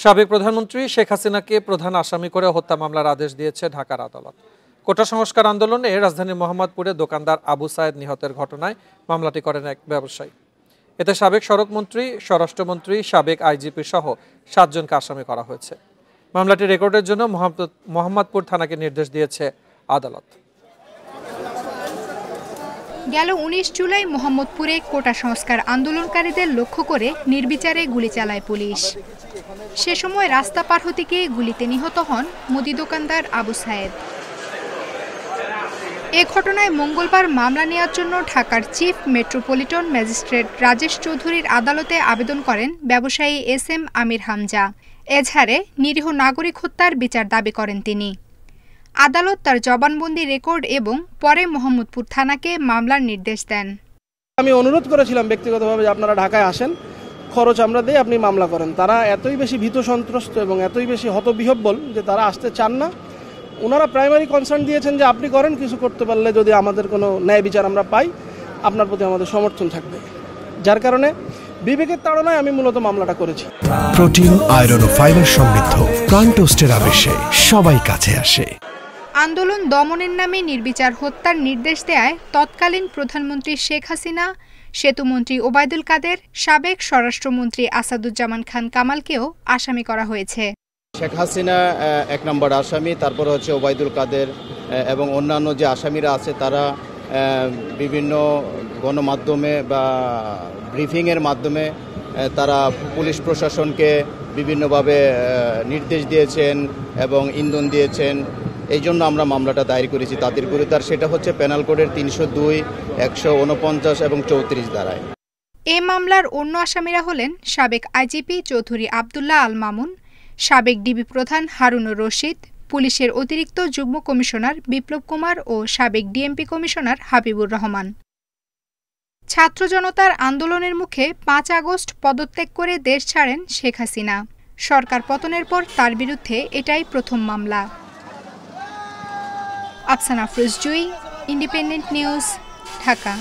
সাবেক প্রধানমন্ত্রী শেখ হাসিনাকে প্রধান আসামি করে হত্যা মামলার আদেশ দিয়েছে ঢাকার আদালত। কোটা সংস্কার আন্দোলনে রাজধানীর মোহাম্মদপুরে দোকানদার আবু সায়েদ নিহতের ঘটনায় মামলাটি করেন এক ব্যবসায়ী। এতে সাবেক সড়কমন্ত্রী, স্বরাষ্ট্রমন্ত্রী, সাবেক আইজিপি সহ ৭ জনকে আসামি করা হয়েছে। মামলাটি রেকর্ডের জন্য মোহাম্মদপুর থানাকে নির্দেশ দিয়েছে আদালত। গেল ১৯ জুলাই মোহাম্মদপুরে কোটা সংস্কার আন্দোলনকারীদের লক্ষ্য করে নির্বিচারে গুলি চালায় পুলিশ। সে সময় রাস্তা পার হতে গিয়ে গুলিতে নিহত হন মুদি দোকানদার আবু সায়েদ। এ ঘটনায় মঙ্গলবার মামলা নেওয়ার জন্য ঢাকার চিফ মেট্রোপলিটন ম্যাজিস্ট্রেট রাজেশ চৌধুরীর আদালতে আবেদন করেন ব্যবসায়ী SM আমির হামজা। এজাহারে নিরীহ নাগরিক হত্যার বিচার দাবি করেন তিনি। আদালত তার জবানবন্দি রেকর্ড এবং পরে মোহাম্মদপুর থানাকে মামলার নির্দেশ দেন। আমি অনুরোধ করেছিলাম ব্যক্তিগতভাবে যে আপনারা ঢাকায় আসেন, খরচ আমরা দেই, আপনি মামলা করেন। তারা এতই বেশি ভীত সন্ত্রস্ত এবং এতই বেশি হতবিহ্বল যে তারা আসতে চান না। ওনারা প্রাইমারি কনসার্ন দিয়েছেন যে আপনি করেন, কিছু করতে পারলে যদি আমাদের কোনো ন্যায় বিচার আমরা পাই, আপনার প্রতি আমাদের সমর্থন থাকবে। যার কারণে বিবেকের তাড়নায় আমি মূলত মামলাটা করেছি। প্রোটিন, আয়রন ও ফাইবার সমৃদ্ধ প্রাণ টোস্টের আবেশে সবাই কাছে আসে। আন্দোলন দমনের নামে নির্বিচার হত্যার নির্দেশ দেয় তৎকালীন প্রধানমন্ত্রী শেখ হাসিনা, সেতুমন্ত্রী ওবায়দুল কাদের, সাবেক স্বরাষ্ট্রমন্ত্রী আসাদুজ্জামান খান কামালকেও আসামি করা হয়েছে। শেখ হাসিনা ১ নম্বর আসামি, তারপর হচ্ছে ওবায়দুল কাদের এবং অন্যান্য যে আসামিরা আছে তারা বিভিন্ন গণমাধ্যমে বা ব্রিফিংয়ের মাধ্যমে তারা পুলিশ প্রশাসনকে বিভিন্নভাবে নির্দেশ দিয়েছেন এবং ইন্ধন দিয়েছেন। এই জন্য আমরা মামলাটা দায়ের করেছি তাদের বিরুদ্ধে। আর সেটা হচ্ছে পেনাল কোডের ৩০২, ১৪৯ এবং ৩৪ ধারায়। এ মামলার অন্য আসামিরা হলেন সাবেক আইজিপি চৌধুরী আবদুল্লাহ আল মামুন, সাবেক ডিবি প্রধান হারুনুর রশিদ, পুলিশের অতিরিক্ত যুগ্ম কমিশনার বিপ্লব কুমার ও সাবেক ডিএমপি কমিশনার হাবিবুর রহমান। ছাত্র জনতার আন্দোলনের মুখে ৫ আগস্ট পদত্যাগ করে দেশ ছাড়েন শেখ হাসিনা। সরকার পতনের পর তার বিরুদ্ধে এটাই প্রথম মামলা। আফসানা আফরোজ জুই, ইন্ডিপেন্ডেন্ট নিউজ, ঢাকা।